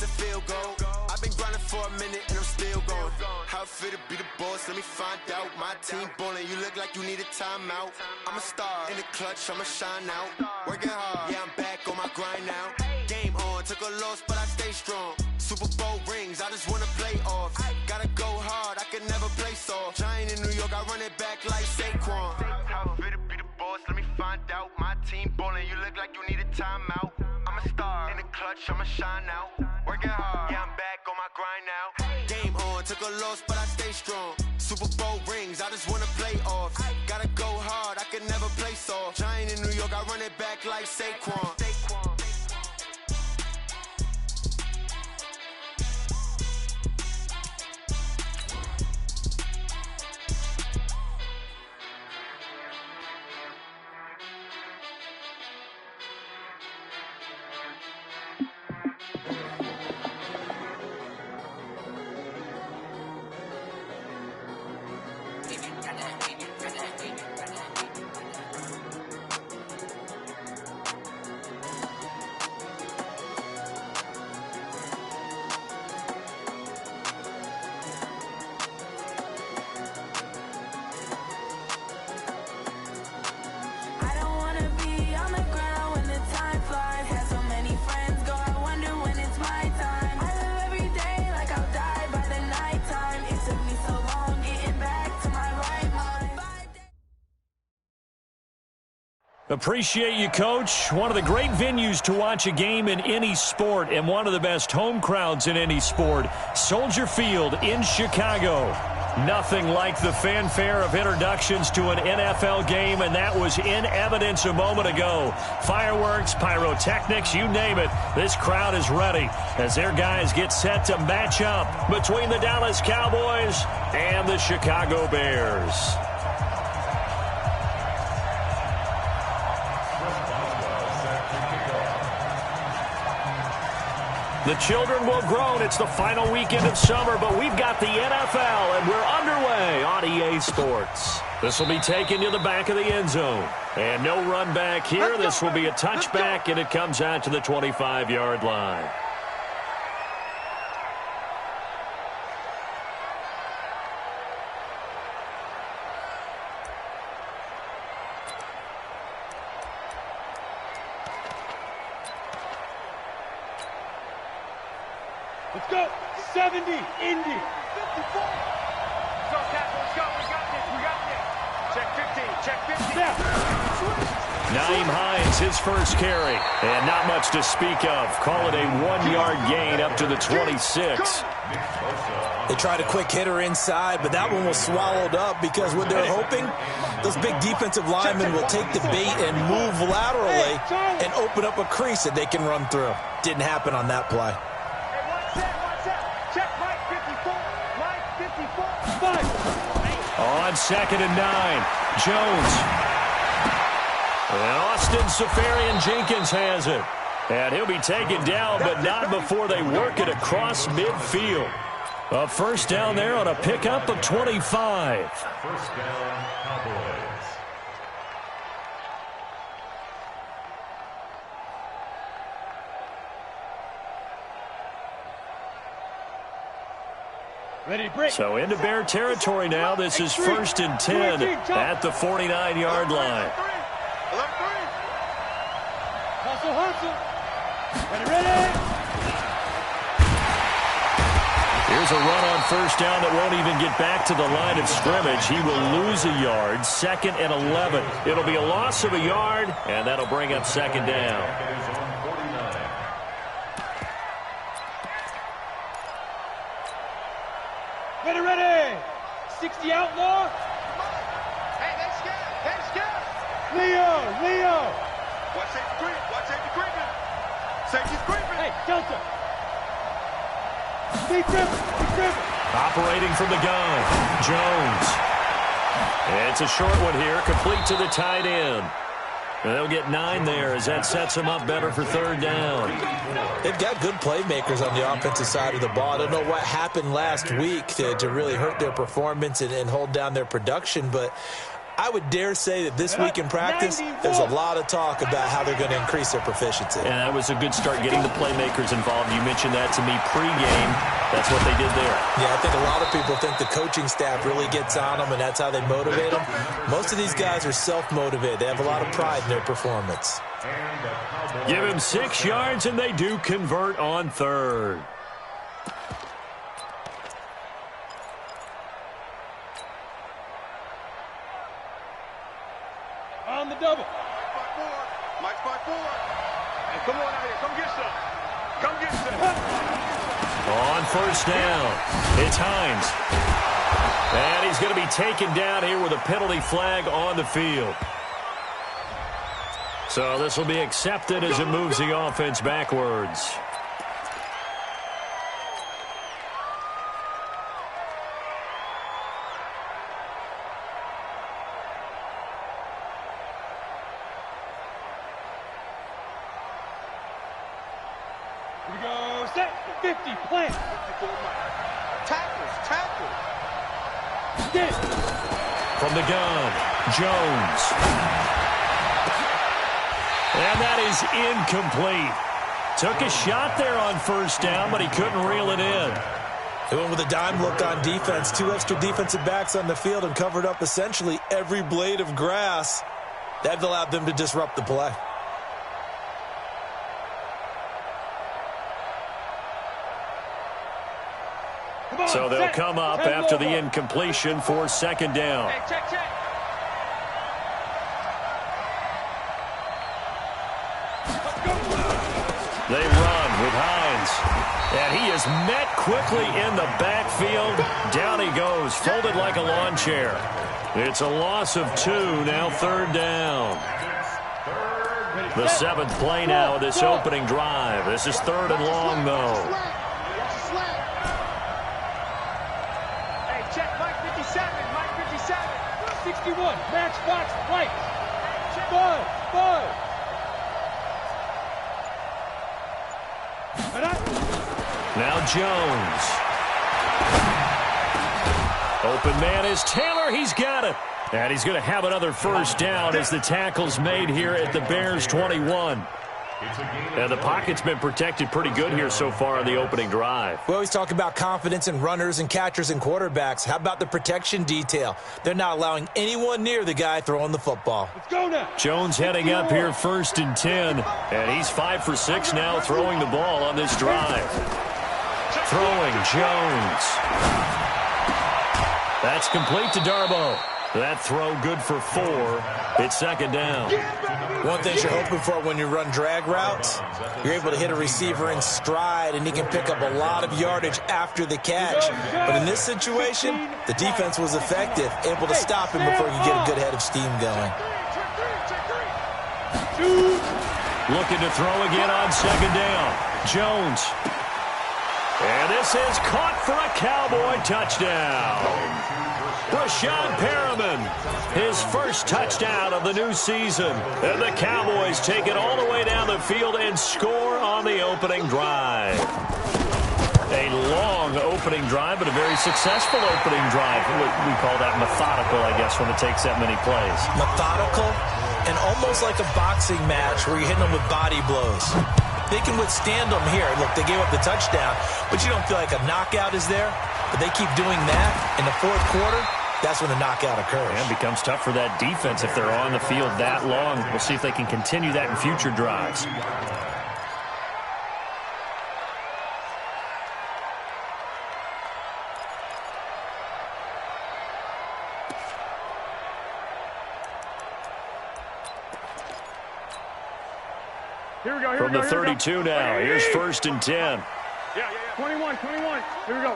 it's a field goal. I've been grinding for a minute and I'm still going. How it feel to be the boss, let me find out. My team ballin', you look like you need a timeout. I'm a star, in the clutch, I'ma shine out. Working hard, yeah, I'm back on my grind now. Game on, took a loss, but I stay strong. Super Bowl rings, I just wanna play off. Gotta go hard, I can never play soft. Giant in New York, I run it back like Saquon. How it feel to be the boss, let me find out. My team ballin', you look like you need a timeout. I'm a star, in the clutch, I'ma shine out. Working hard, yeah, I'm back on my grind now. Game on, took a loss, but I stay strong. Super Bowl rings, I just wanna play off. Gotta go hard, I can never play soft. Giant in New York, I run it back like Saquon. Appreciate you, Coach. One of the great venues to watch a game in any sport and one of the best home crowds in any sport. Soldier Field in Chicago. Nothing like the fanfare of introductions to an NFL game, and that was in evidence a moment ago. Fireworks, pyrotechnics, you name it. This crowd is ready as their guys get set to match up between the Dallas Cowboys and the Chicago Bears. The children will groan. It's the final weekend of summer, but we've got the NFL, and we're underway on EA Sports. This will be taken to the back of the end zone. And no run back here. This will be a touchback, and it comes out to the 25-yard line. Let's go. 70, Indy. 54. Let's go, Cap. Let's go. We got this. We got this. Check 15. Check 15. Now. Naeem Hines, his first carry. And not much to speak of. Call it a 1-yard gain up to the 26. They tried a quick hitter inside, but that one was swallowed up because what they're hoping, those big defensive linemen will take the bait and move laterally and open up a crease that they can run through. Didn't happen on that play. On 2nd and 9, Jones. And Austin Seferian-Jenkins has it. And he'll be taken down, but not before they work it across midfield. A first down there on a pickup of 25. First down, Cowboys. So into Bear territory now. This is 1st and 10 at the 49-yard line. Hustle, hustle. Ready. Here's a run on first down that won't even get back to the line of scrimmage. He will lose a yard. 2nd and 11. It'll be a loss of a yard, and that'll bring up 2nd down. Ready. 60 outlaw. Hey, they scared. Leo. Watch safety creeping. Safety's creeping. Hey, Delta. Be driven. Operating from the gun, Jones. It's a short one here, complete to the tight end. And they'll get 9 there as that sets them up better for 3rd down. They've got good playmakers on the offensive side of the ball. I don't know what happened last week to really hurt their performance and hold down their production, but I would dare say that this week in practice, there's a lot of talk about how they're going to increase their proficiency. And that was a good start getting the playmakers involved. You mentioned that to me pregame. That's what they did there. Yeah, I think a lot of people think the coaching staff really gets on them, and that's how they motivate them. Most of these guys are self-motivated. They have a lot of pride in their performance. Give him 6 yards, and they do convert on third. On the double. Mike's by 4. Hey, come on out here. Come get some. Come get some. On first down, it's Hines. And he's going to be taken down here with a penalty flag on the field. So this will be accepted as it moves the offense backwards. Here we go. Set. 50. Plant. Tackles. Get. From the gun, Jones. And that is incomplete. Took a shot there on first down, but he couldn't reel it in. They went with a dime look on defense. 2 extra defensive backs on the field and covered up essentially every blade of grass. That allowed them to disrupt the play. So they'll come up after the incompletion for second down. Hey, check. They run with Hines. And he is met quickly in the backfield. Down he goes, folded like a lawn chair. It's a loss of 2, now third down. The 7th play now of this opening drive. This is third and long, though. Hey, check Mike 57. 61. Match box right. 5. Now Jones. Open man is Taylor. He's got it. And he's going to have another first down as the tackle's made here at the Bears 21. And the pocket's been protected pretty good here so far on the opening drive. We always talk about confidence in runners and catchers and quarterbacks. How about the protection detail? They're not allowing anyone near the guy throwing the football. Let's go now. Jones heading up here first and 10. And he's 5 for 6 now throwing the ball on this drive. Throwing Jones. That's complete to Darboh. That throw good for 4. It's second down. One thing you're hoping for when you run drag routes, you're able to hit a receiver in stride, and he can pick up a lot of yardage after the catch. But in this situation, the defense was effective, able to stop him before he could get a good head of steam going. Looking to throw again on second down. Jones. And this is caught for a Cowboy touchdown. Rashawn Perriman, his first touchdown of the new season. And the Cowboys take it all the way down the field and score on the opening drive. A long opening drive, but a very successful opening drive. We call that methodical, I guess, when it takes that many plays. Methodical and almost like a boxing match where you're hitting them with body blows. They can withstand them here. Look, they gave up the touchdown, but you don't feel like a knockout is there. But they keep doing that in the fourth quarter. That's when the knockout occurs. And it becomes tough for that defense if they're on the field that long. We'll see if they can continue that in future drives. Here we go. From the 32 now, here's first and 10. Yeah. 21. Here we go.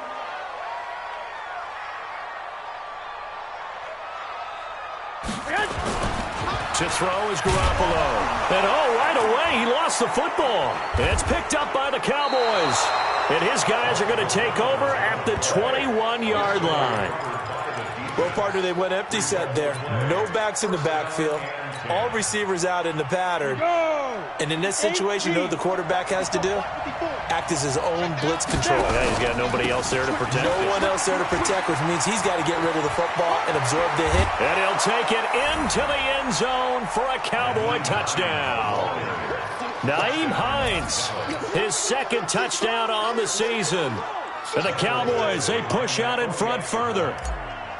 To throw is Garoppolo. And right away, he lost the football. And it's picked up by the Cowboys. And his guys are going to take over at the 21-yard line. Well, partner, they went empty set there. No backs in the backfield. all receivers out in the pattern. And in this situation, you know what the quarterback has to do? Act as his own blitz control. Yeah, he's got nobody else there to protect. No one else there to protect, which means he's got to get rid of the football and absorb the hit. And he'll take it into the end zone for a Cowboy touchdown. Nyheim Hines, his second touchdown on the season. And the Cowboys, they push out in front further.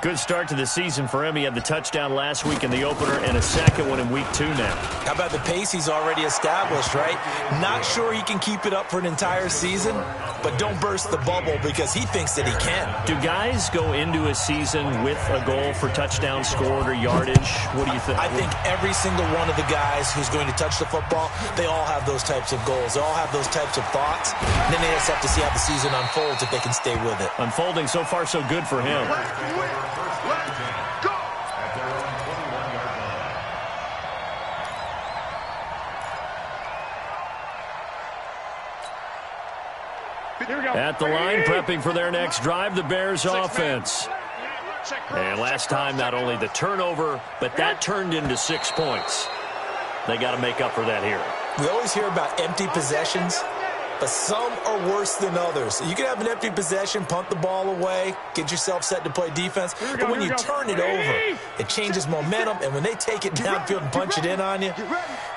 Good start to the season for him. He had the touchdown last week in the opener and a second one in week 2 now. How about the pace he's already established, right? Not sure he can keep it up for an entire season, but don't burst the bubble because he thinks that he can. Do guys go into a season with a goal for touchdown scored or yardage? What do you think? I think every single one of the guys who's going to touch the football, they all have those types of goals. They all have those types of thoughts. And then they just have to see how the season unfolds if they can stay with it. Unfolding so far so good for him. At the line, prepping for their next drive, the Bears offense. And last time, not only the turnover, but that turned into 6 points. They got to make up for that here. We always hear about empty possessions, but some are worse than others. You can have an empty possession, punt the ball away, get yourself set to play defense. But when you turn it over, it changes momentum. And when they take it downfield and punch it in on you,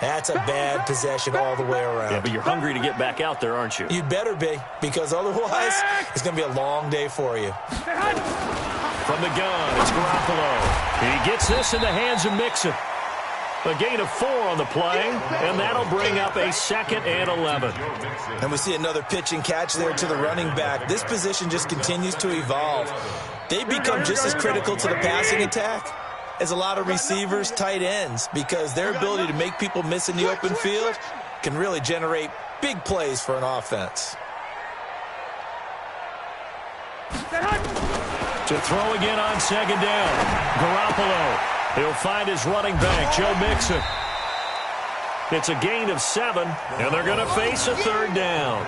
that's a bad possession all the way around. Yeah, but you're hungry to get back out there, aren't you? You'd better be, because otherwise it's going to be a long day for you. From the gun, it's Garoppolo. He gets this in the hands of Mixon. A gain of 4 on the play, and that'll bring up a 2nd and 11. And we see another pitch and catch there to the running back. This position just continues to evolve. They become just as critical to the passing attack as a lot of receivers, tight ends, because their ability to make people miss in the open field can really generate big plays for an offense. To throw again on 2nd down, Garoppolo. He'll find his running back, Joe Mixon. It's a gain of 7, and they're going to face a 3rd down.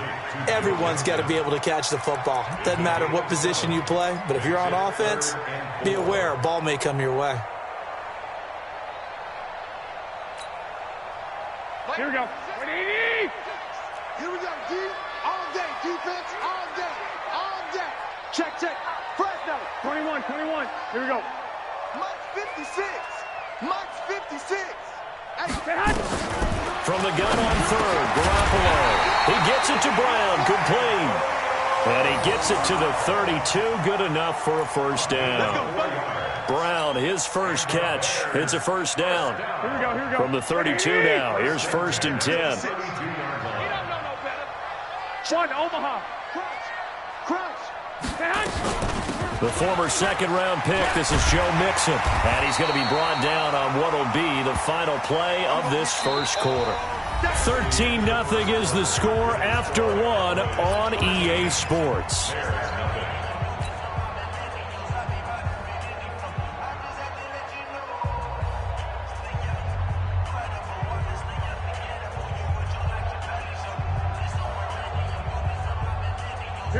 Everyone's got to be able to catch the football. Doesn't matter what position you play, but if you're on offense, be aware a ball may come your way. Here we go. Here we go, D. All day. Defense, all day. All day. Check. Fresno. 21. Here we go. Mike 56. Mike 56. Hey, From the gun on 3rd, Garoppolo. He gets it to Brown, complete. And he gets it to the 32, good enough for a 1st down. Brown, his first catch. It's a 1st down. Here we go. From the 32 now, here's 1st and 10. He don't know no better. 1, Omaha. Crunch. The former 2nd-round pick, this is Joe Mixon. And he's going to be brought down on what will be the final play of this first quarter. 13-0 is the score after 1 on EA Sports.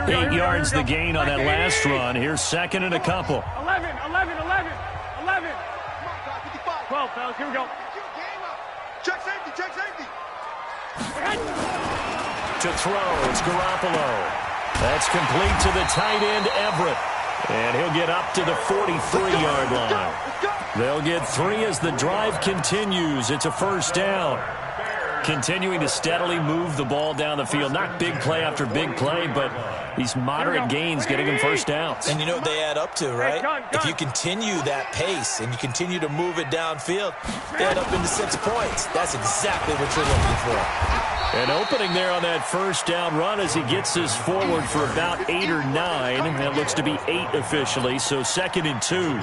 Eight yards the gain on that last run. Here's 2nd and a couple. 11. 12, fellas, here we go. Check safety. To throw, it's Garoppolo. That's complete to the tight end, Everett. And he'll get up to the 43-yard line. They'll get 3 as the drive continues. It's a 1st down. Continuing to steadily move the ball down the field. Not big play after big play, but these moderate gains getting them 1st downs. And you know what they add up to, right? Gun. If you continue that pace and you continue to move it downfield, they add up into 6 points. That's exactly what you're looking for. An opening there on that 1st down run as he gets this forward for about 8 or 9. That looks to be 8 officially, so 2nd and 2.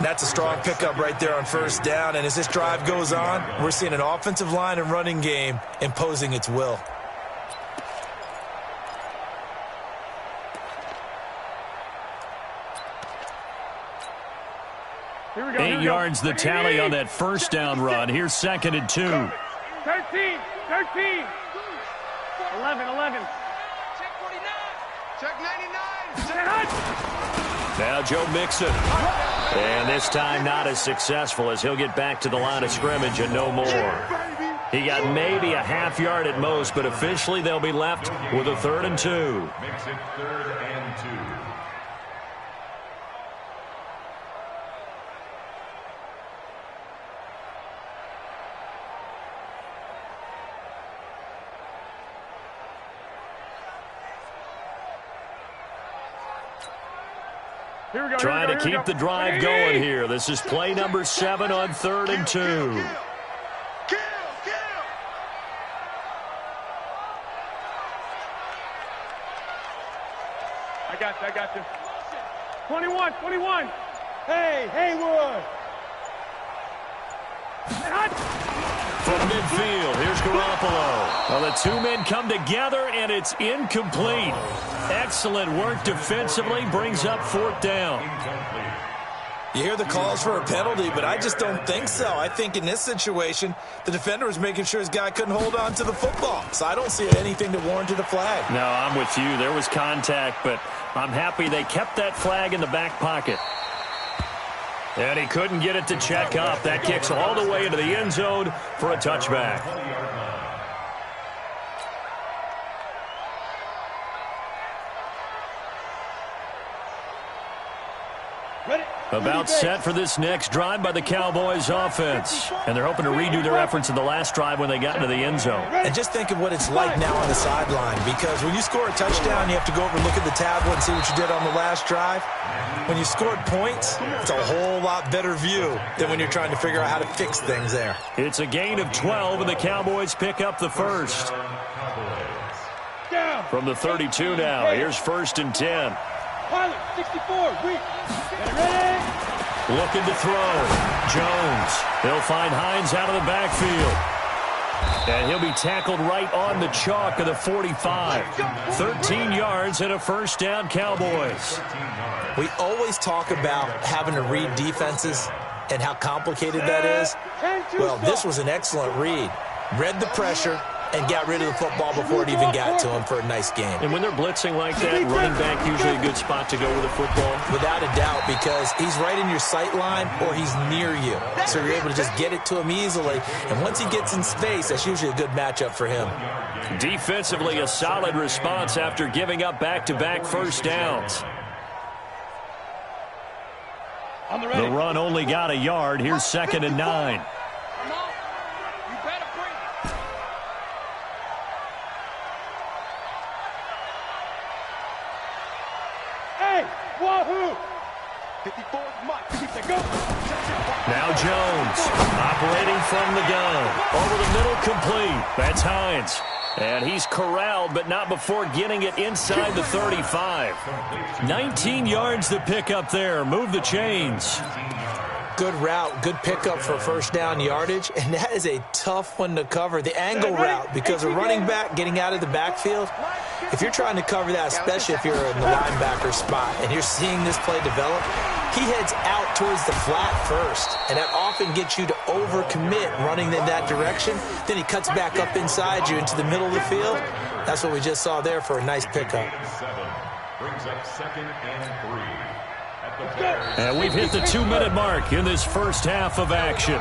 That's a strong pickup right there on 1st down. And as this drive goes on, we're seeing an offensive line and running game imposing its will. Here we go. 8 yards the tally on that 1st down run. Here's 2nd and 2. 13. 11. Check 49. Check 99. Check. Now Joe Mixon. And this time not as successful, as he'll get back to the line of scrimmage and no more. He got maybe a half yard at most, but officially they'll be left with a 3rd and 2. Makes it 3rd and 2. Trying to keep the drive going here. This is play number 7 on 3rd and 2. I got you. 21. Hey, Haywood. From midfield, here's Garoppolo. Well, the two men come together, and it's incomplete. Excellent work defensively, brings up 4th down. You hear the calls for a penalty, but I just don't think so. I think in this situation, the defender was making sure his guy couldn't hold on to the football. So I don't see anything that warranted a flag. No, I'm with you. There was contact, but I'm happy they kept that flag in the back pocket. And he couldn't get it to check up. That kicks all the way into the end zone for a touchback. About set for this next drive by the Cowboys offense. And they're hoping to redo their efforts in the last drive when they got into the end zone. And just think of what it's like now on the sideline, because when you score a touchdown, you have to go over and look at the tablet and see what you did on the last drive. When you scored points, it's a whole lot better view than when you're trying to figure out how to fix things there. It's a gain of 12, and the Cowboys pick up the first. From the 32 now, here's 1st and 10. Pilot, 64, ready? Looking to throw. Jones. He'll find Hines out of the backfield. And he'll be tackled right on the chalk of the 45. 13 yards and a 1st down, Cowboys. We always talk about having to read defenses and how complicated that is. Well, this was an excellent read. Read the pressure and got rid of the football before it even got to him for a nice game. And when they're blitzing like that, running back usually a good spot to go with the football? Without a doubt, because he's right in your sight line or he's near you. So you're able to just get it to him easily. And once he gets in space, that's usually a good matchup for him. Defensively, a solid response after giving up back-to-back 1st downs. The run only got a yard. Here's 2nd and 9. Now Jones, operating from the gun. Over the middle, complete. That's Hines. And he's corralled, but not before getting it inside the 35. 19 yards to pick up there. Move the chains. Good route, good pickup for 1st down yardage, and that is a tough one to cover. The angle route, because a running back getting out of the backfield, if you're trying to cover that, especially if you're in the linebacker spot and you're seeing this play develop, he heads out towards the flat first, and that often gets you to overcommit running in that direction. Then he cuts back up inside you into the middle of the field. That's what we just saw there for a nice pickup. Brings up 2nd and 3. And we've hit the 2-minute mark in this first half of action.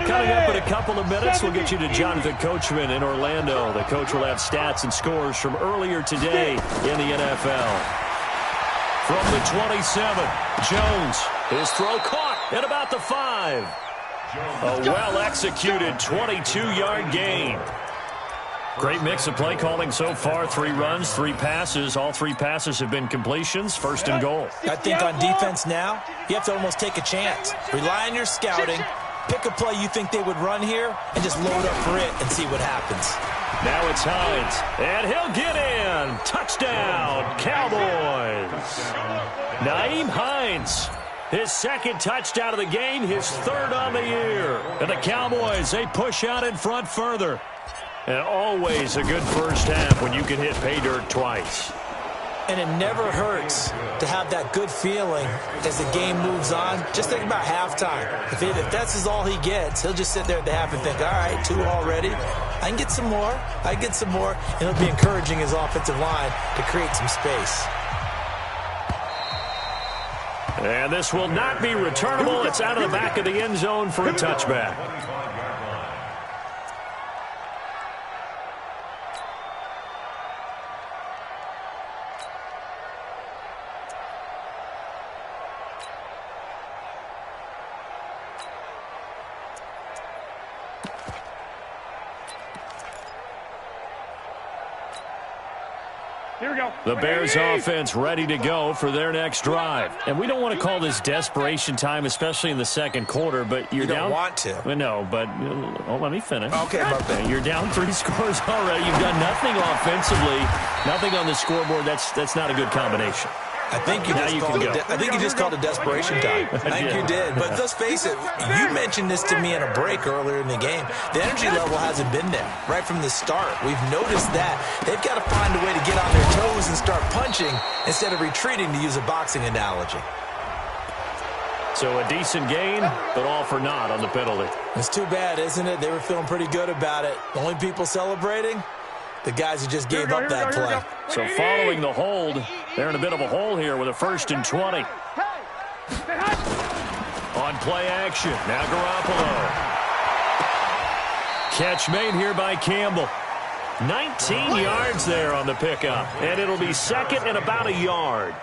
Coming up in a couple of minutes, we'll get you to Jonathan Coachman in Orlando. The coach will have stats and scores from earlier today in the NFL. From the 27, Jones. His throw caught at about the 5. A well-executed 22-yard gain. Great mix of play calling so far. 3 runs, 3 passes. All 3 passes have been completions. 1st and goal. I think on defense now, you have to almost take a chance. Rely on your scouting. Pick a play you think they would run here and just load up for it and see what happens. Now it's Hines. And he'll get in. Touchdown, Cowboys. Nyheim Hines. His 2nd touchdown of the game, his 3rd on the year. And the Cowboys, they push out in front further. And always a good first half when you can hit pay dirt twice. And it never hurts to have that good feeling as the game moves on. Just think about halftime. If that's all he gets, he'll just sit there at the half and think, all right, 2 already. I can get some more. I can get some more. And he'll be encouraging his offensive line to create some space. And this will not be returnable. It's out of the back of the end zone for a touchback. Here we go. The Bears offense ready to go for their next drive. And we don't want to call this desperation time, especially in the second quarter, but you're down. You don't want to. Well, no, but let me finish. Okay, my bad. You're down 3 scores already. You've done nothing offensively, nothing on the scoreboard. That's not a good combination. I think you just called it desperation time. I think you did. But let's face it, you mentioned this to me in a break earlier in the game. The energy level hasn't been there right from the start. We've noticed that. They've got to find a way to get on their toes and start punching instead of retreating, to use a boxing analogy. So a decent gain, but all for naught on the penalty. It's too bad, isn't it? They were feeling pretty good about it. The only people celebrating, the guys who just gave up that play. So following the hold, they're in a bit of a hole here with a 1st and 20. On play action, now Garoppolo. Catch made here by Campbell. 19 yards there on the pickup, and it'll be 2nd and about a yard.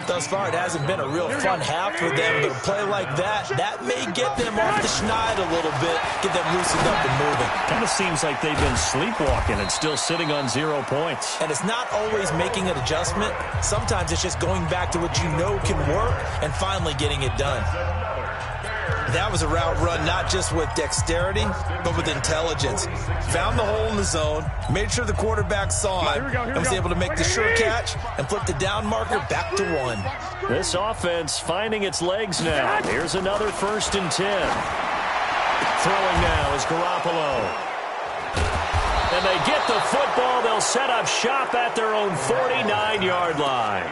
Thus far, it hasn't been a real fun half for them, but a play like that may get them off the schneid a little bit, get them loosened up and moving. Kind of seems like they've been sleepwalking and still sitting on 0 points. And it's not always making an adjustment. Sometimes it's just going back to what you know can work and finally getting it done. That was a route run not just with dexterity, but with intelligence. Found the hole in the zone, made sure the quarterback saw it, and was able to make the sure catch and flip the down marker back to 1. This offense finding its legs now. Here's another 1st and 10. Throwing now is Garoppolo. And they get the football. They'll set up shop at their own 49-yard line.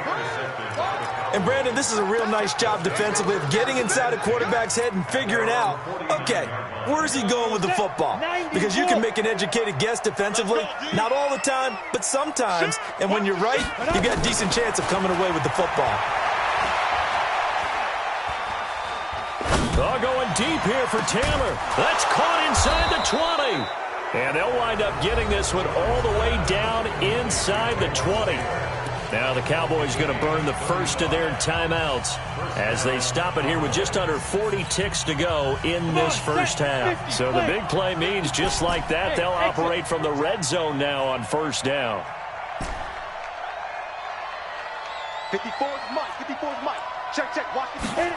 And, Brandon, this is a real nice job defensively of getting inside a quarterback's head and figuring out, okay, where's he going with the football? Because you can make an educated guess defensively, not all the time, but sometimes. And when you're right, you've got a decent chance of coming away with the football. Going deep here for Taylor. That's caught inside the 20. And they'll wind up getting this one all the way down inside the 20. Now the Cowboys going to burn the first of their timeouts as they stop it here with just under 40 ticks to go in this first half. So the big play means just like that, they'll operate from the red zone now on 1st down. 54's Mike. 54's Mike. Check. Watch it.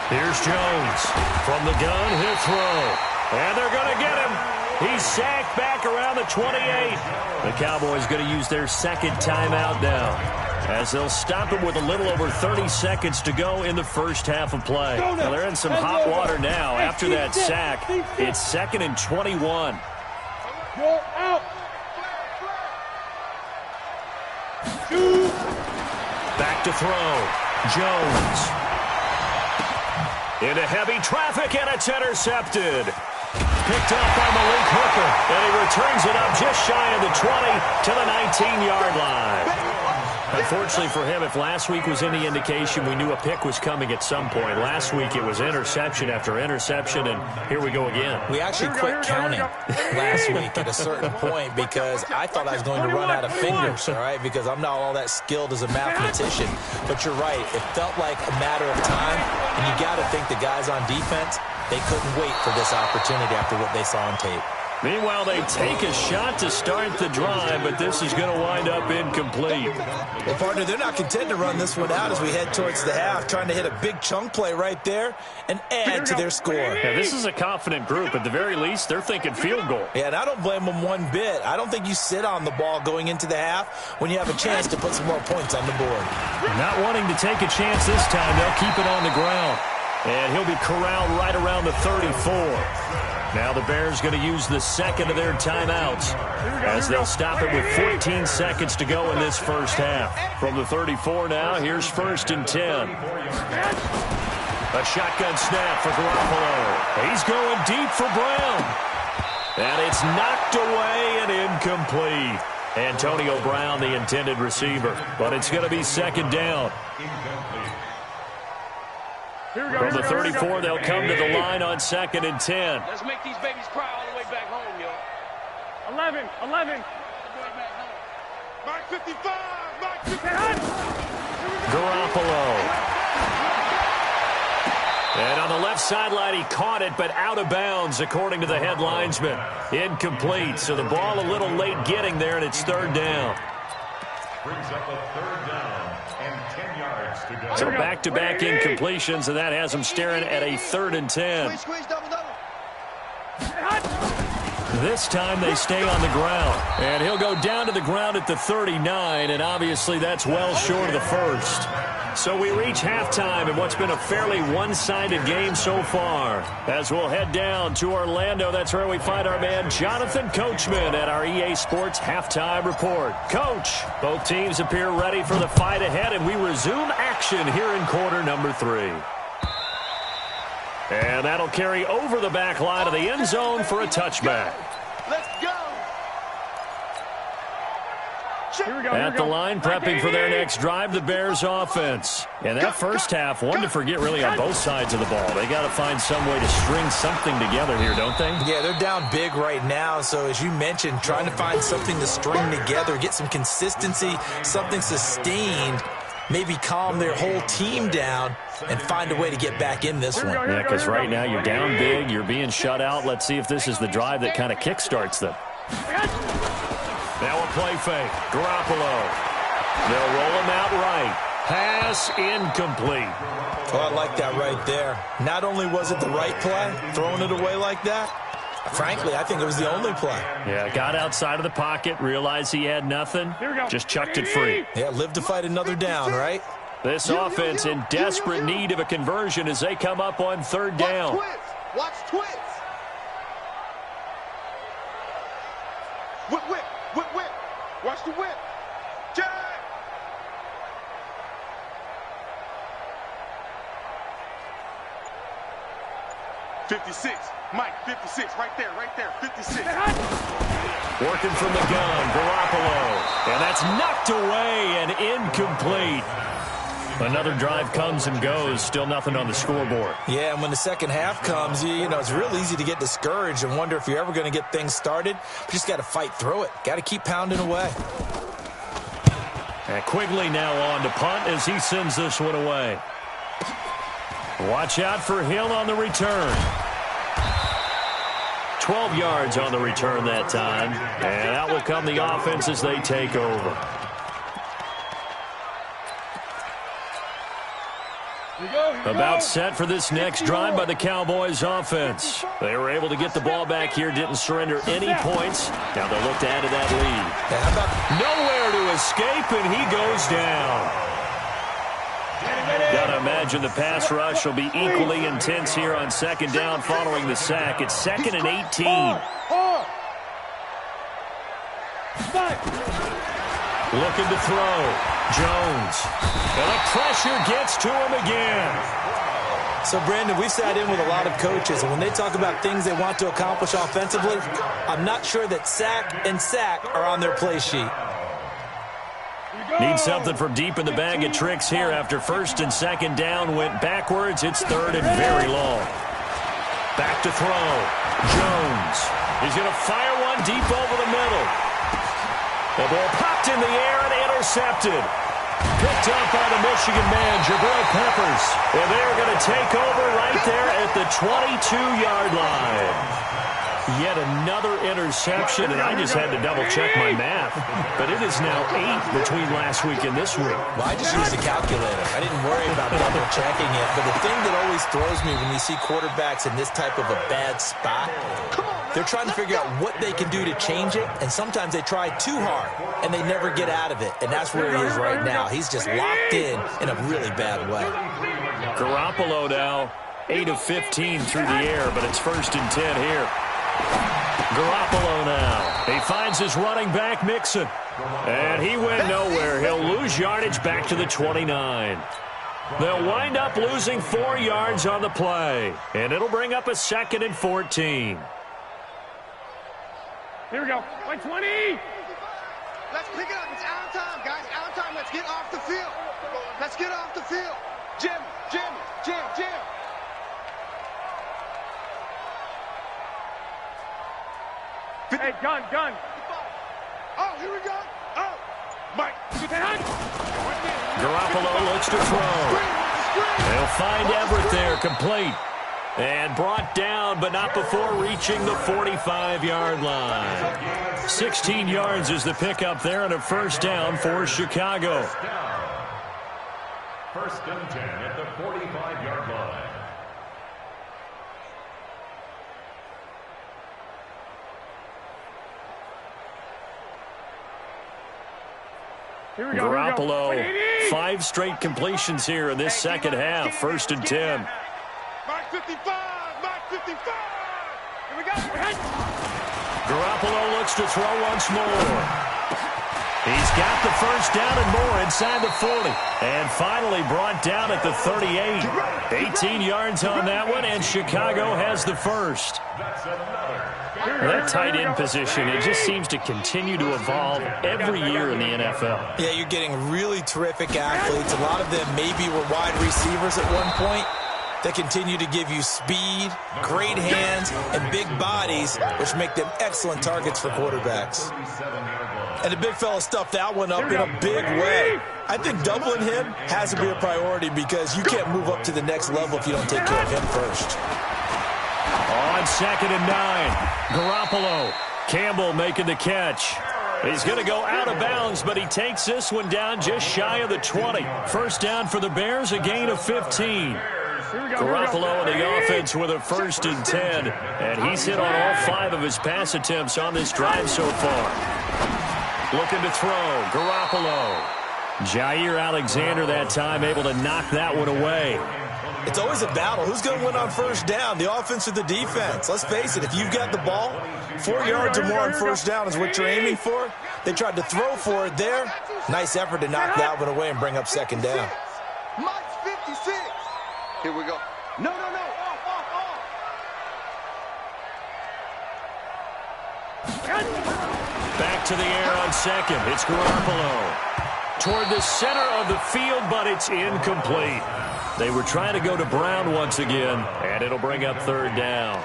Here's Jones. From the gun, he'll throw. And they're going to get him. He's sacked back around the 28. The Cowboys going to use their 2nd timeout now as they'll stop him with a little over 30 seconds to go in the first half of play. Now they're in some hot water now after that sack. It's 2nd and 21. Out. Back to throw. Jones. Into heavy traffic, and it's intercepted. Picked up by Malik Hooker, and he returns it up just shy of the 20 to the 19-yard line. Unfortunately for him, if last week was any indication, we knew a pick was coming at some point. Last week it was interception after interception, and here we go again. We actually quit counting last week at a certain point because I thought I was going to run out of fingers, all right, because I'm not all that skilled as a mathematician. But you're right. It felt like a matter of time, and you got to think the guys on defense, they couldn't wait for this opportunity after what they saw on tape. Meanwhile, they take a shot to start the drive, but this is going to wind up incomplete. Well, partner, they're not content to run this one out as we head towards the half, trying to hit a big chunk play right there and add to their score. Yeah, this is a confident group. At the very least, they're thinking field goal. Yeah, and I don't blame them one bit. I don't think you sit on the ball going into the half when you have a chance to put some more points on the board. Not wanting to take a chance this time, they'll keep it on the ground. And he'll be corralled right around the 34. Now the Bears going to use the second of their timeouts as they'll stop it with 14 seconds to go in this first half. From the 34 now, here's 1st and 10. A shotgun snap for Garoppolo. He's going deep for Brown. And it's knocked away and incomplete. Antonio Brown, the intended receiver. But it's going to be 2nd down. From the 34, they'll come to the line on 2nd and 10. Let's make these babies cry all the way back home, yo. 11. Mark 55. Mark 55. Garoppolo. And on the left sideline, he caught it, but out of bounds, according to the head linesman. Incomplete, so the ball a little late getting there, and it's 3rd down. Brings up a 3rd down and 10 yards to go. So back-to-back incompletions, and that has him staring at a 3rd and 10. Squeeze, double. This time they stay on the ground. And he'll go down to the ground at the 39, and obviously that's well short of the first. So we reach halftime in what's been a fairly one-sided game so far. As we'll head down to Orlando, that's where we find our man Jonathan Coachman at our EA Sports Halftime Report. Coach, both teams appear ready for the fight ahead, and we resume action here in quarter number 3. And that'll carry over the back line of the end zone for a touchback. Let's go. At the line, prepping for their next drive, the Bears offense. And that first half, one to forget really on both sides of the ball. They got to find some way to string something together here, don't they? Yeah, they're down big right now. So as you mentioned, trying to find something to string together, get some consistency, something sustained, maybe calm their whole team down and find a way to get back in this one. Yeah, because right now you're down big, you're being shut out. Let's see if this is the drive that kind of kickstarts them. Now a play fake. Garoppolo. They'll roll him out right. Pass incomplete. Oh, I like that right there. Not only was it the right play, throwing it away like that, frankly, I think it was the only play. Yeah, got outside of the pocket, realized he had nothing, just chucked it free. Yeah, live to fight another down, right? This offense in desperate need of a conversion as they come up on 3rd down. Watch twins. Whip. Watch the whip. Jack. '56. Mike, 56. Right there. 56. Working from the gun, Garoppolo. And that's knocked away and incomplete. Another drive comes and goes, still nothing on the scoreboard. Yeah, and when the second half comes, you know, it's real easy to get discouraged and wonder if you're ever going to get things started. You just got to fight through it. Got to keep pounding away. And Quigley now on to punt as he sends this one away. Watch out for Hill on the return. 12 yards on the return that time. And out will come the offense as they take over. About set for this next drive by the Cowboys offense. They were able to get the ball back here, didn't surrender any points. Now they'll look to add to that lead. Nowhere to escape, and he goes down. Gotta imagine the pass rush will be equally intense here on 2nd down following the sack. It's 2nd and 18. Looking to throw. Jones. And the pressure gets to him again. So, Brandon, we sat in with a lot of coaches, and when they talk about things they want to accomplish offensively, I'm not sure that sack and sack are on their play sheet. Need something from deep in the bag of tricks here after 1st and 2nd down went backwards. It's 3rd and very long. Back to throw. Jones. He's going to fire one deep over the middle. The ball popped in the air and intercepted. Picked up by the Michigan man, Jabril Peppers. And they're going to take over right there at the 22-yard line. Yet another interception, and I just had to double-check my math. But it is now 8 between last week and this week. Well, I just used a calculator. I didn't worry about double-checking it. But the thing that always throws me when you see quarterbacks in this type of a bad spot, they're trying to figure out what they can do to change it, and sometimes they try too hard, and they never get out of it. And that's where he is right now. He's just locked in a really bad way. Garoppolo now 8 of 15 through the air, but it's 1st and 10 here. Garoppolo now. He finds his running back, Mixon. And he went nowhere. He'll lose yardage back to the 29. They'll wind up losing 4 yards on the play. And it'll bring up a 2nd and 14. Here we go. By 20. Let's pick it up. It's out of time, guys. Out of time. Let's get off the field. Let's get off the field. Jim. Hey, gun. Oh, here we go. Oh, Mike. Garoppolo looks to throw. They'll find Everett there, complete. And brought down, but not before reaching the 45-yard line. 16 yards is the pickup there, and a 1st down for Chicago. 1st and 10 at the 45-yard line. Garoppolo, 5 straight completions here in this second half. 1st and 10. Mark 55. Here we go. Garoppolo looks to throw once more. He's got the 1st down and more inside the 40. And finally brought down at the 38. 18 yards on that one, and Chicago has the 1st. That tight end position, it just seems to continue to evolve every year in the NFL. Yeah, you're getting really terrific athletes. A lot of them maybe were wide receivers at one point. They continue to give you speed, great hands, and big bodies, which make them excellent targets for quarterbacks. And the big fella stuffed that one up in a big way. I think doubling him has to be a priority because you can't move up to the next level if you don't take care of him first. On 2nd and 9, Garoppolo. Campbell making the catch. He's going to go out of bounds, but he takes this one down just shy of the 20. 1st down for the Bears, a gain of 15. Garoppolo and the offense with a 1st and 10. And he's hit on all 5 of his pass attempts on this drive so far. Looking to throw, Garoppolo. Jair Alexander that time able to knock that one away. It's always a battle. Who's going to win on 1st down, the offense or the defense? Let's face it, if you've got the ball, 4 yards or more on 1st down is what you're aiming for. They tried to throw for it there. Nice effort to knock that one away and bring up 2nd down. Mike's 56. Here we go. No. Off. Back to the air on 2nd. It's Garoppolo. Toward the center of the field, but it's incomplete. They were trying to go to Brown once again, and it'll bring up 3rd down.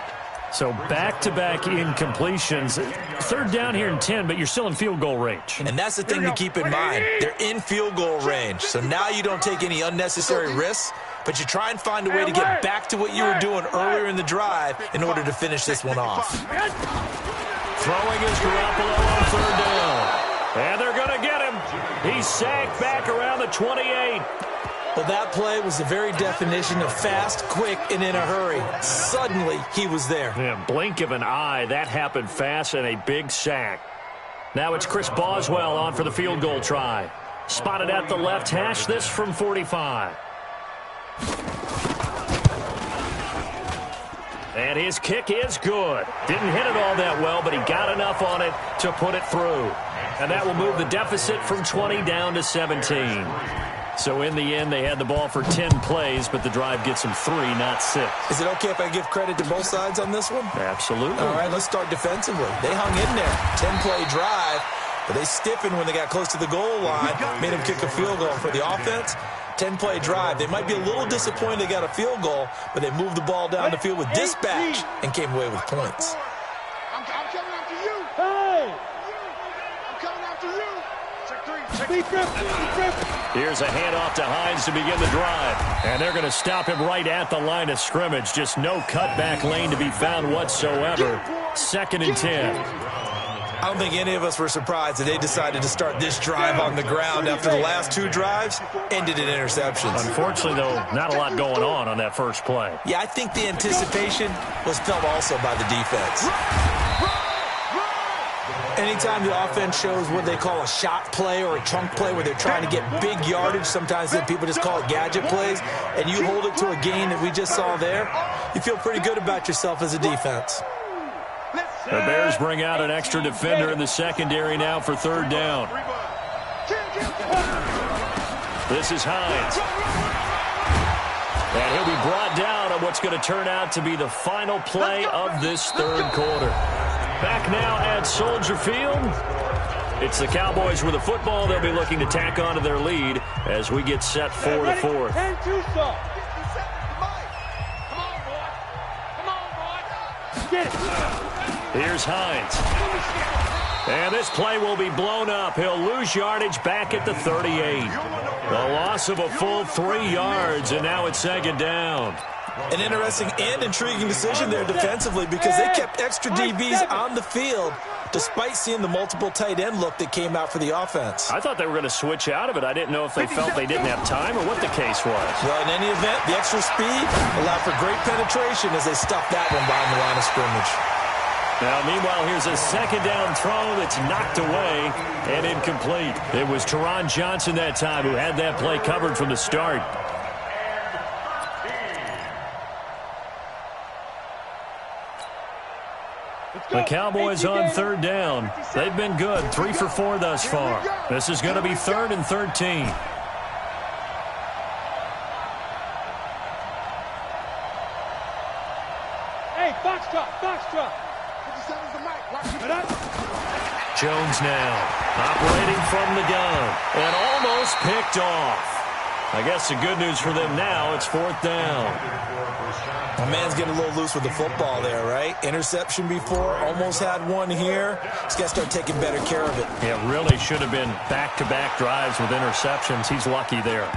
So back-to-back incompletions. 3rd down here in 10, but you're still in field goal range. And that's the thing to keep in mind. They're in field goal range. So now you don't take any unnecessary risks, but you try and find a way to get back to what you were doing earlier in the drive in order to finish this one off. Throwing is Garoppolo on 3rd down. And they're going to get him. He's sacked back around the 28. Well, that play was the very definition of fast, quick, and in a hurry. Suddenly, he was there. Yeah, blink of an eye, that happened fast, and a big sack. Now it's Chris Boswell on for the field goal try. Spotted at the left hash, this from 45. And his kick is good. Didn't hit it all that well, but he got enough on it to put it through. And that will move the deficit from 20 down to 17. So in the end, they had the ball for 10 plays, but the drive gets them 3, not 6. Is it okay if I give credit to both sides on this one? Absolutely. All right, let's start defensively. They hung in there. 10-play drive, but they stiffened when they got close to the goal line, made them kick a field goal. For the offense, 10-play drive. They might be a little disappointed they got a field goal, but they moved the ball down the field with dispatch and came away with points. I'm coming after you. Hey! I'm coming after you. Check 3. Here's a handoff to Hines to begin the drive. And they're going to stop him right at the line of scrimmage. Just no cutback lane to be found whatsoever. 2nd and 10. I don't think any of us were surprised that they decided to start this drive on the ground after the last 2 drives ended in interceptions. Unfortunately, though, not a lot going on that first play. Yeah, I think the anticipation was felt also by the defense. Anytime the offense shows what they call a shot play or a chunk play where they're trying to get big yardage, sometimes people just call it gadget plays, and you hold it to a gain that we just saw there, you feel pretty good about yourself as a defense. The Bears bring out an extra defender in the secondary now for third down. This is Hines. And he'll be brought down on what's going to turn out to be the final play of this third quarter. Back now at Soldier Field. It's the Cowboys with the football. They'll be looking to tack on to their lead as we get set for the fourth. Here's Hines. And this play will be blown up. He'll lose yardage back at the 38. The loss of a full 3 yards, and now it's second down. An interesting and intriguing decision there defensively because they kept extra DBs on the field despite seeing the multiple tight end look that came out for the offense. I thought they were going to switch out of it. I didn't know if they felt they didn't have time or what the case was. Well, in any event, the extra speed allowed for great penetration as they stuffed that one behind the line of scrimmage. Now, meanwhile, here's a second down throw that's knocked away and incomplete. It was Teron Johnson that time who had that play covered from the start. The Cowboys on third down. They've been good, 3 for 4 thus far. This is going to be 3rd and 13. Hey, box truck. Jones now operating from the gun and almost picked off. I guess the good news for them now, it's 4th down. My man's getting a little loose with the football there, right? Interception before, almost had one here. He's got to start taking better care of it. Yeah, really should have been back-to-back drives with interceptions. He's lucky there.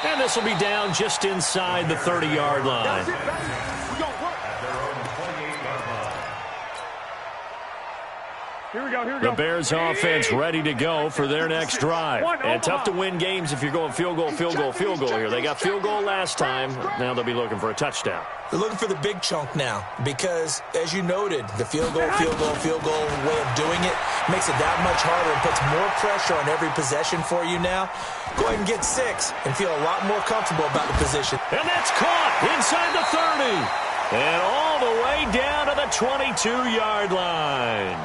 And this will be down just inside the 30-yard line. The Bears offense ready to go for their next drive. And tough to win games if you're going field goal here. They got field goal last time. Now they'll be looking for a touchdown. They're looking for the big chunk now because, as you noted, the field goal way of doing it makes it that much harder and puts more pressure on every possession for you now. Go ahead and get 6 and feel a lot more comfortable about the position. And that's caught inside the 30. And all the way down to the 22-yard line.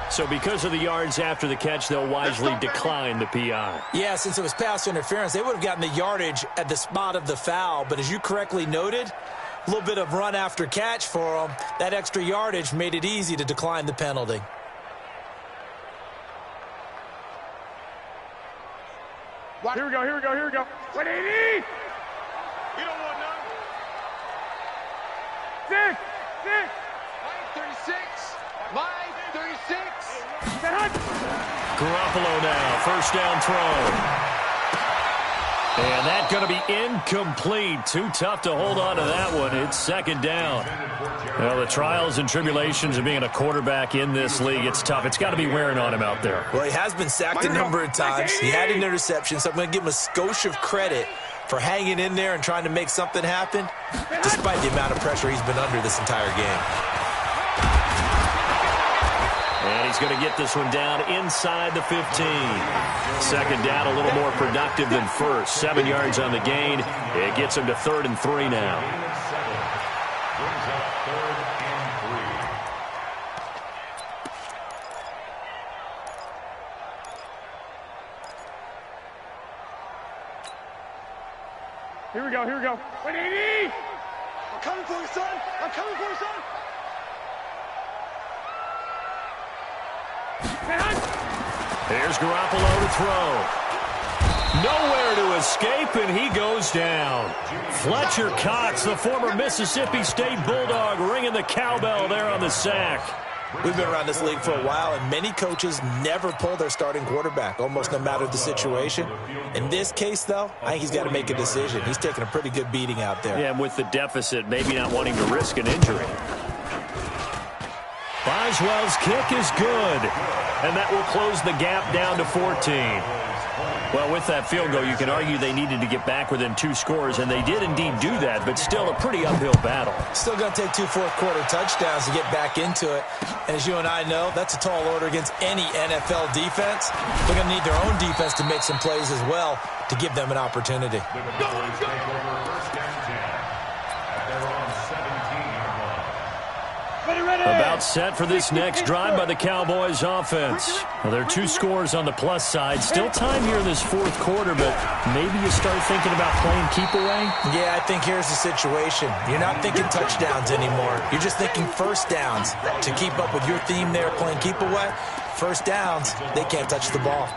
So because of the yards after the catch, they'll wisely decline the PI. Yeah, since it was pass interference, they would have gotten the yardage at the spot of the foul. But as you correctly noted, a little bit of run after catch for them. That extra yardage made it easy to decline the penalty. Here we go. 180! You don't want none. 6! Line 36. Line 36. Garoppolo now, first down throw. And that's going to be incomplete. Too tough to hold on to that one. It's second down. Well, the trials and tribulations of being a quarterback in this league, it's tough. It's got to be wearing on him out there. Well, he has been sacked a number of times. He had an interception, so I'm going to give him a skosh of credit for hanging in there and trying to make something happen, despite the amount of pressure he's been under this entire game. And he's going to get this one down inside the 15. Second down, a little more productive than first. 7 yards on the gain. It gets him to 3rd and 3 now. Here we go. 180! I'm coming for you, son! Here's Garoppolo to throw. Nowhere to escape, and he goes down. Fletcher Cox, the former Mississippi State Bulldog, ringing the cowbell there on the sack. We've been around this league for a while, and many coaches never pull their starting quarterback, almost no matter the situation. In this case, though, I think he's got to make a decision. He's taking a pretty good beating out there. Yeah, and with the deficit, maybe not wanting to risk an injury. Boswell's kick is good, and that will close the gap down to 14. Well, with that field goal, you can argue they needed to get back within 2 scores, and they did indeed do that, but still a pretty uphill battle. Still going to take 2 fourth-quarter touchdowns to get back into it. And as you and I know, that's a tall order against any NFL defense. They're going to need their own defense to make some plays as well to give them an opportunity. About set for this next drive by the Cowboys offense. Well, there are 2 scores on the plus side. Still time here in this fourth quarter, but maybe you start thinking about playing keep away? Yeah, I think here's the situation. You're not thinking touchdowns anymore. You're just thinking first downs. To keep up with your theme there, playing keep away, first downs, they can't touch the ball.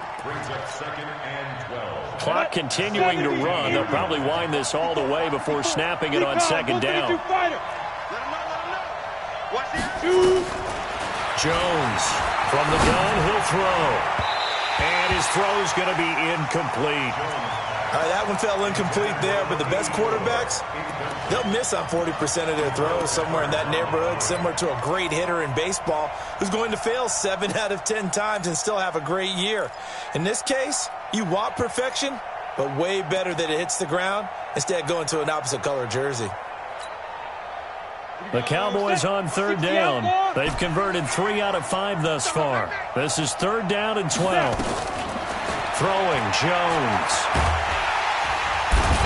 Clock continuing to run. They'll probably wind this all the way before snapping it on second down. Jones from the gun, he'll throw. And his throw's going to be incomplete. All right, that one fell incomplete there, but the best quarterbacks, they'll miss on 40% of their throws, somewhere in that neighborhood, similar to a great hitter in baseball who's going to fail 7 out of 10 times and still have a great year. In this case, you want perfection, but way better that it hits the ground instead of going to an opposite color jersey. The Cowboys on third down. They've converted 3 out of 5 thus far. This is third down and 12. Throwing, Jones.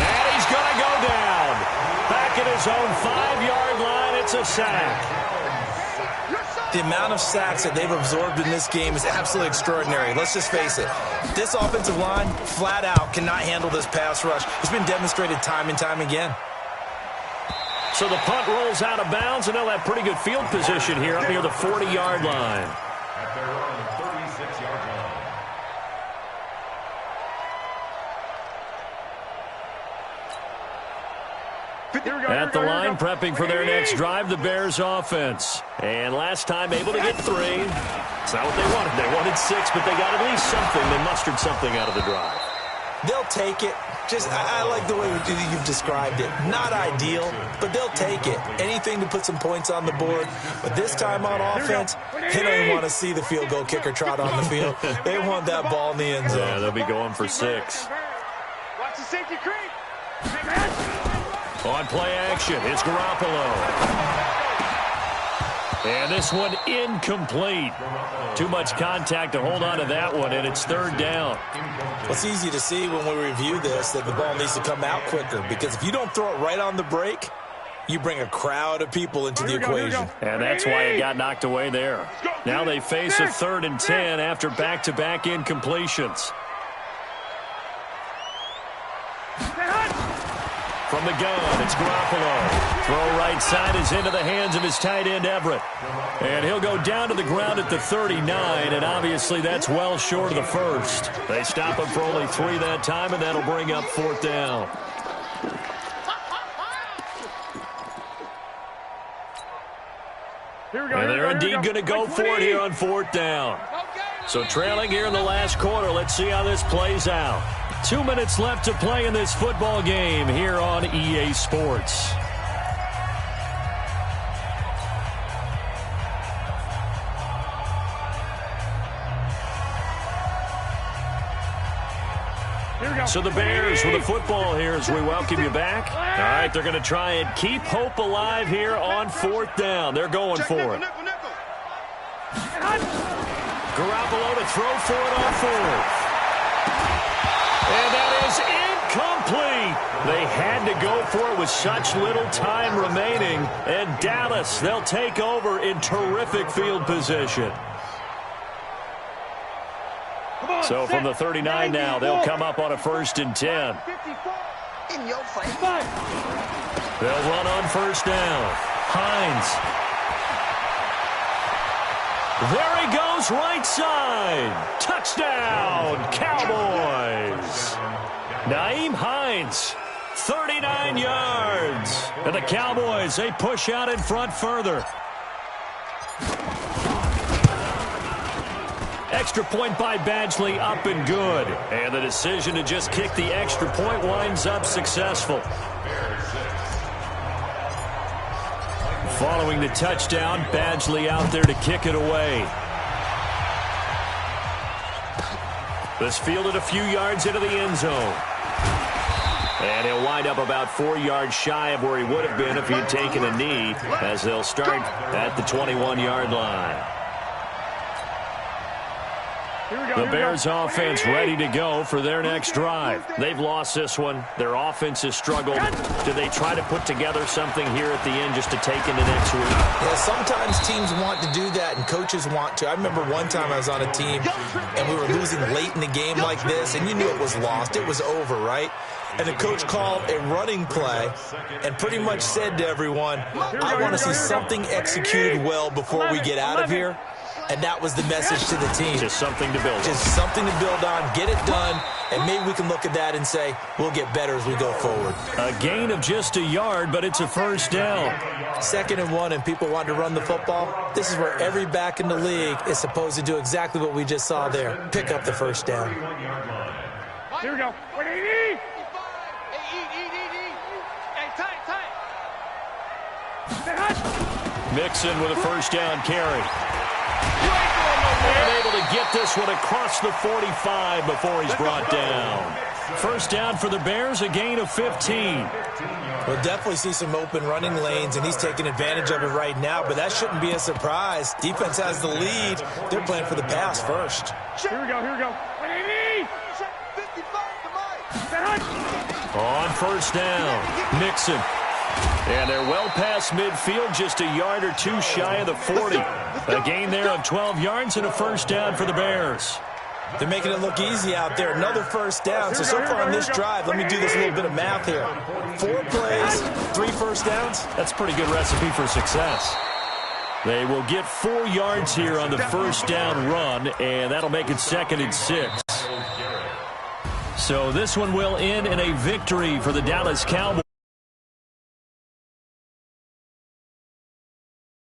And he's going to go down. Back at his own 5-yard line, it's a sack. The amount of sacks that they've absorbed in this game is absolutely extraordinary. Let's just face it. This offensive line, flat out, cannot handle this pass rush. It's been demonstrated time and time again. So the punt rolls out of bounds, and they'll have pretty good field position here up near the 40-yard line. At their own 36-yard line. At the line, prepping for their next drive, the Bears offense. And last time able to get 3. It's not what they wanted. They wanted 6, but they got at least something. They mustered something out of the drive. They'll take it. I like the way you've described it. Not ideal, but they'll take it. Anything to put some points on the board. But this time on offense, they don't even want to see the field goal kicker trot on the field. They want that ball in the end zone. Yeah, they'll be going for 6. Watch the safety creep. On play action, it's Garoppolo. And this one incomplete. Too much contact to hold on to that one, and it's third down. Well, it's easy to see when we review this that the ball needs to come out quicker, because if you don't throw it right on the break, you bring a crowd of people into the equation. And that's why it got knocked away there. Now they face a 3rd and 10 after back-to-back incompletions. From the gun, it's Garoppolo. Throw right side is into the hands of his tight end, Everett. And he'll go down to the ground at the 39, and obviously that's well short of the first. They stop him for only 3 that time, and that'll bring up 4th down. And they're indeed going to go for it here on 4th down. So trailing here in the last quarter, let's see how this plays out. 2 minutes left to play in this football game here on EA Sports. So the Bears with the football here as we welcome you back. All right, they're going to try and keep hope alive here on 4th down. They're going for it. Garoppolo to throw for it on 4th. And that is incomplete. They had to go for it with such little time remaining. And Dallas, they'll take over in terrific field position. So from the 39 now, they'll come up on a 1st and 10. In your face. They'll run on 1st down. Hines. There he goes, right side. Touchdown, Cowboys. Nyheim Hines, 39 yards. And the Cowboys, they push out in front further. Extra point by Badgley, up and good. And the decision to just kick the extra point winds up successful. Following the touchdown, Badgley out there to kick it away. This fielded a few yards into the end zone. And he'll wind up about 4 yards shy of where he would have been if he had taken a knee, as they'll start at the 21-yard line. The Bears offense ready to go for their next drive. They've lost this one. Their offense has struggled. Do they try to put together something here at the end just to take into next week? Yeah, sometimes teams want to do that and coaches want to. I remember one time I was on a team and we were losing late in the game like this, and you knew it was lost. It was over, right? And the coach called a running play and pretty much said to everyone, I want to see something executed well before we get out of here. And that was the message to the team. Just something to build on. Just something to build on, get it done, and maybe we can look at that and say, we'll get better as we go forward. A gain of just a yard, but it's a first down. 2nd and 1, and people want to run the football. This is where every back in the league is supposed to do exactly what we just saw there. Pick up the first down. Here we go. Hey, tight. Mixon with a first down carry. And able to get this one across the 45 before he's brought down. First down for the Bears, a gain of 15. We'll definitely see some open running lanes, and he's taking advantage of it right now, but that shouldn't be a surprise. Defense has the lead. They're playing for the pass first. Here we go. On first down, Mixon. And they're well past midfield, just a yard or two shy of the 40. A gain there of 12 yards and a first down for the Bears. They're making it look easy out there. Another first down. So far on this drive, let me do this little bit of math here. 4 plays, 3 first downs. That's a pretty good recipe for success. They will get 4 yards here on the first down run, and that'll make it 2nd and 6. So this one will end in a victory for the Dallas Cowboys.